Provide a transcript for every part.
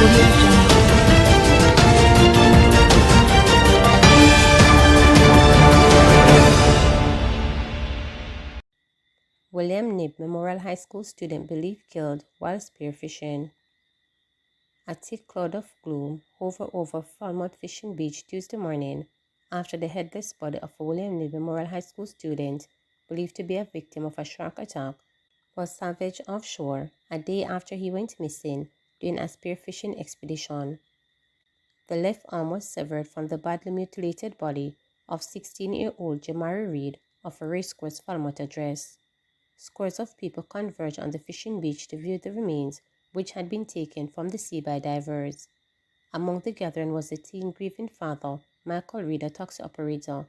Audio Jungle. William Knibb Memorial High School student believed killed while spearfishing. A thick cloud of gloom hovered over Falmouth Fishing Beach Tuesday morning after the headless body of a William Knibb Memorial High School student, believed to be a victim of a shark attack, was salvaged offshore a day after he went missing during a spearfishing expedition. The left arm was severed from the badly mutilated body of 16-year-old Jamari Reed of a racecourse Falmouth address. Scores of people converged on the fishing beach to view the remains, which had been taken from the sea by divers. Among the gathering was the teen grieving father, Michael Reed, a taxi operator.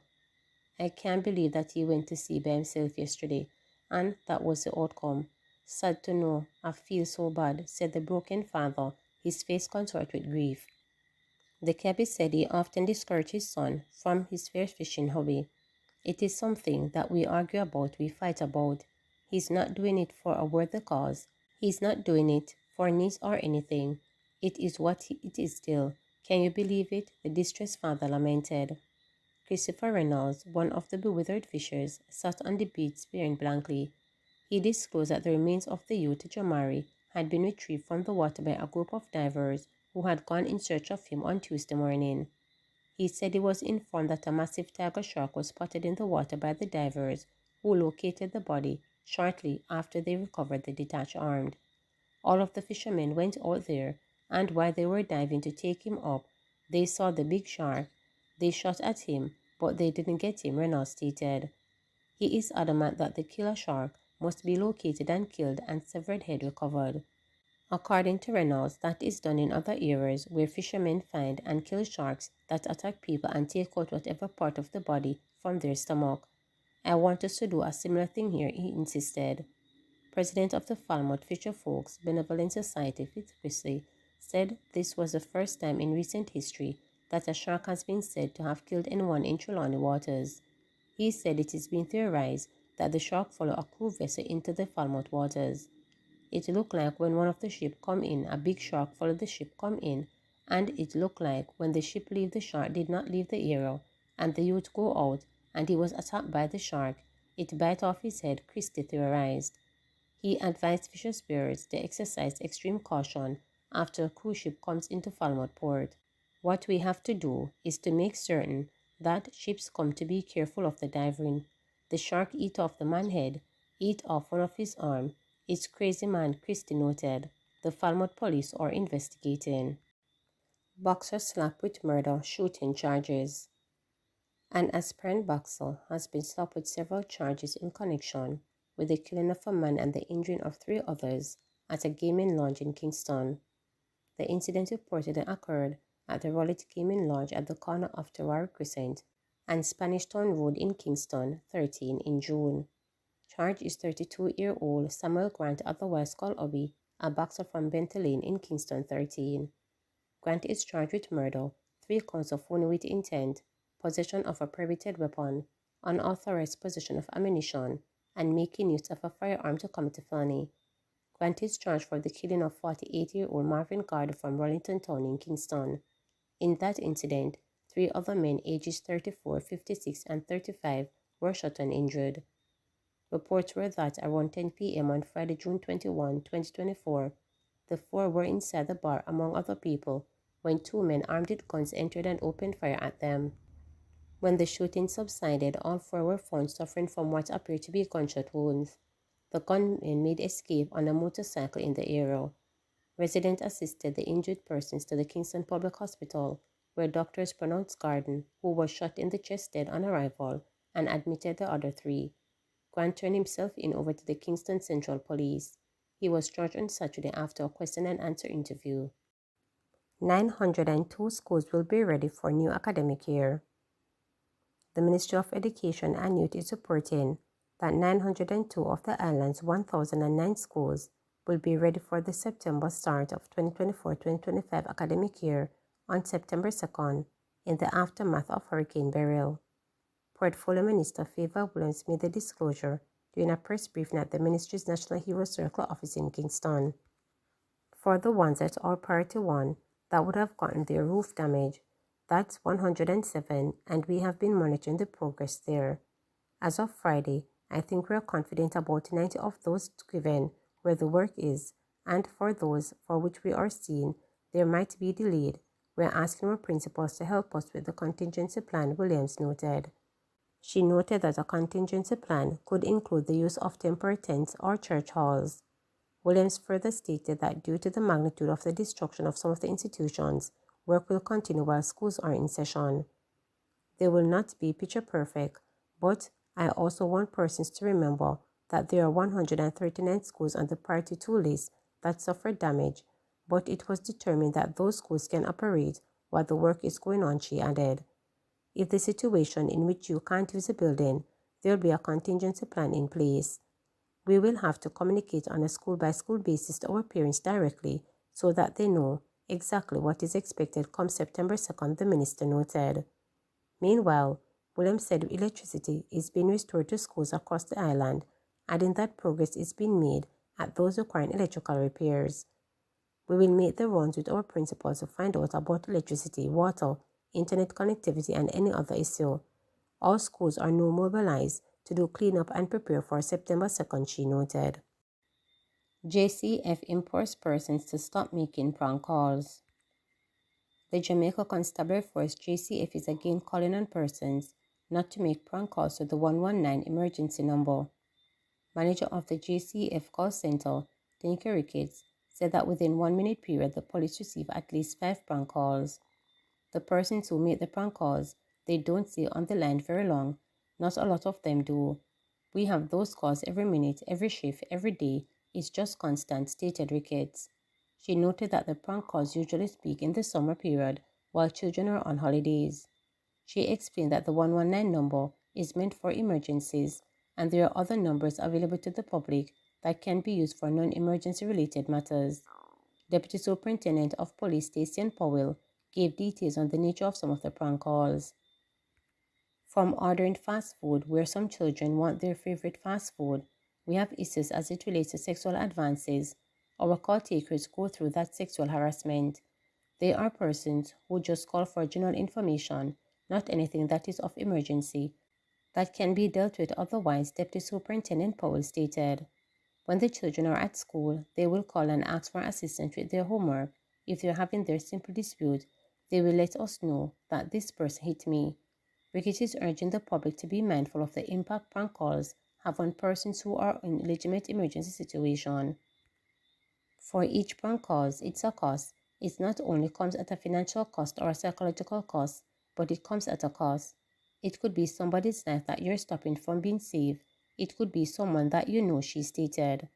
"I can't believe that he went to sea by himself yesterday, and that was the outcome. Sad to know, I feel so bad," said the broken father, his face contorted with grief. The cabbie said he often discouraged his son from his fishing hobby. "It is something that we argue about, we fight about. He's not doing it for a worthy cause. He's not doing it for needs or anything. It is what it is still. Can you believe it?" the distressed father lamented. Christopher Reynolds, one of the bewildered fishers, sat on the beach staring blankly. He disclosed that the remains of the youth, Jamari, had been retrieved from the water by a group of divers who had gone in search of him on Tuesday morning. He said he was informed that a massive tiger shark was spotted in the water by the divers, who located the body shortly after they recovered the detached arm. All of the fishermen went out there, and while they were diving to take him up, they saw the big shark. They shot at him, but they didn't get him, Reynolds stated. He is adamant that the killer shark must be located and killed and severed head recovered. According to Reynolds, that is done in other areas where fishermen find and kill sharks that attack people and take out whatever part of the body from their stomach. "I want us to do a similar thing here," he insisted. President of the Falmouth Fisher Folks Benevolent Society, Fitz Priestley, said this was the first time in recent history that a shark has been said to have killed anyone in Trelawney waters. He said it is being theorized that the shark followed a crew vessel into the Falmouth waters. "It looked like when one of the ship come in, a big shark followed the ship come in, and it looked like when the ship leave the shark did not leave the area, and the youth go out, and he was attacked by the shark. It bite off his head," Christie theorized. He advised fisher spearers to exercise extreme caution after a cruise ship comes into Falmouth port. "What we have to do is to make certain that ships come to be careful of the diving. The shark eat off the man's head, eat off one of his arm. It's crazy, man," Christie noted. The Falmouth police are investigating. Boxer slapped with murder shooting charges. An aspirant boxer has been slapped with several charges in connection with the killing of a man and the injuring of 3 others at a gaming lounge in Kingston. The incident reportedly occurred at the Rollitt Gaming Lodge at the corner of Terror Crescent and Spanish Town Road in Kingston 13 in June. Charged is 32-year-old Samuel Grant, otherwise called Obi, a boxer from Bentley Lane in Kingston 13. Grant is charged with murder, 3 counts of wounding with intent, possession of a prohibited weapon, unauthorized possession of ammunition, and making use of a firearm to commit a felony. Grant is charged for the killing of 48-year-old Marvin Gardner from Rollington Town in Kingston. In that incident, 3 other men ages 34, 56, and 35 were shot and injured. Reports were that around 10 p.m. on Friday, June 21, 2024, the 4 were inside the bar among other people when 2 men armed with guns entered and opened fire at them. When the shooting subsided, all 4 were found suffering from what appeared to be gunshot wounds. The gunmen made escape on a motorcycle in the area. Residents assisted the injured persons to the Kingston Public Hospital, where doctors pronounced Garden, who was shot in the chest, dead on arrival, and admitted the other 3. Grant turned himself in over to the Kingston Central Police. He was charged on Saturday after a question and answer interview. 902 schools will be ready for new academic year. The Ministry of Education and Youth is reporting that 902 of the island's 1,009 schools will be ready for the September start of 2024-2025 academic year on September 2nd in the aftermath of Hurricane Beryl. Portfolio Minister Favor Williams made the disclosure during a press briefing at the ministry's National Hero Circle office in Kingston. For the ones at our priority 1 that would have gotten their roof damage, that's 107, and we have been monitoring the progress there. As of Friday, I think we are confident about 90 of those given where the work is, and for those for which we are seeing there might be delayed, we are asking our principals to help us with the contingency plan, Williams noted. She noted that a contingency plan could include the use of temporary tents or church halls. Williams further stated that due to the magnitude of the destruction of some of the institutions, work will continue while schools are in session. They will not be picture perfect, but I also want persons to remember that there are 139 schools on the Priority 2 list that suffered damage, but it was determined that those schools can operate while the work is going on, she added. If the situation in which you can't use a building, there will be a contingency plan in place. We will have to communicate on a school-by-school basis to our parents directly so that they know exactly what is expected come September 2nd, the minister noted. Meanwhile, Williams said electricity is being restored to schools across the island, adding that progress is being made at those requiring electrical repairs. We will make the rounds with our principals to find out about electricity, water, internet connectivity, and any other issue. All schools are now mobilized to do cleanup and prepare for September 2nd, she noted. JCF implores persons to stop making prank calls. The Jamaica Constabulary Force JCF is again calling on persons not to make prank calls to the 119 emergency number. Manager of the JCF call center, Dinky Ricketts, said that within 1 minute period the police receive at least 5 prank calls. The persons who make the prank calls, they don't stay on the line very long. Not a lot of them do. We have those calls every minute, every shift, every day. It's just constant, stated Ricketts. She noted that the prank calls usually speak in the summer period while children are on holidays. She explained that the 119 number is meant for emergencies, and there are other numbers available to the public that can be used for non-emergency related matters. Deputy Superintendent of Police Stacey Powell gave details on the nature of some of the prank calls. From ordering fast food, where some children want their favorite fast food, we have issues as it relates to sexual advances. Our call takers go through that sexual harassment. They are persons who just call for general information, not anything that is of emergency, that can be dealt with otherwise, Deputy Superintendent Powell stated. When the children are at school, they will call and ask for assistance with their homework. If they are having their simple dispute, they will let us know that this person hit me. Ricketts is urging the public to be mindful of the impact prank calls have on persons who are in legitimate emergency situation. For each prank call, it's a cost. It not only comes at a financial cost or a psychological cost, but it comes at a cost. It could be somebody's life that you're stopping from being saved. It could be someone that you know, she stated.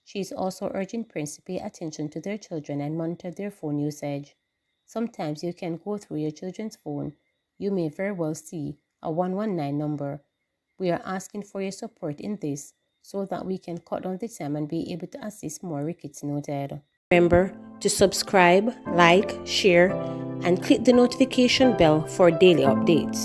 She is also urging parents to pay attention to their children and monitor their phone usage. Sometimes you can go through your children's phone. You may very well see a 119 number. We are asking for your support in this so that we can cut down the time and be able to assist more, Ricketts noted. Remember to subscribe, like, share, and click the notification bell for daily updates.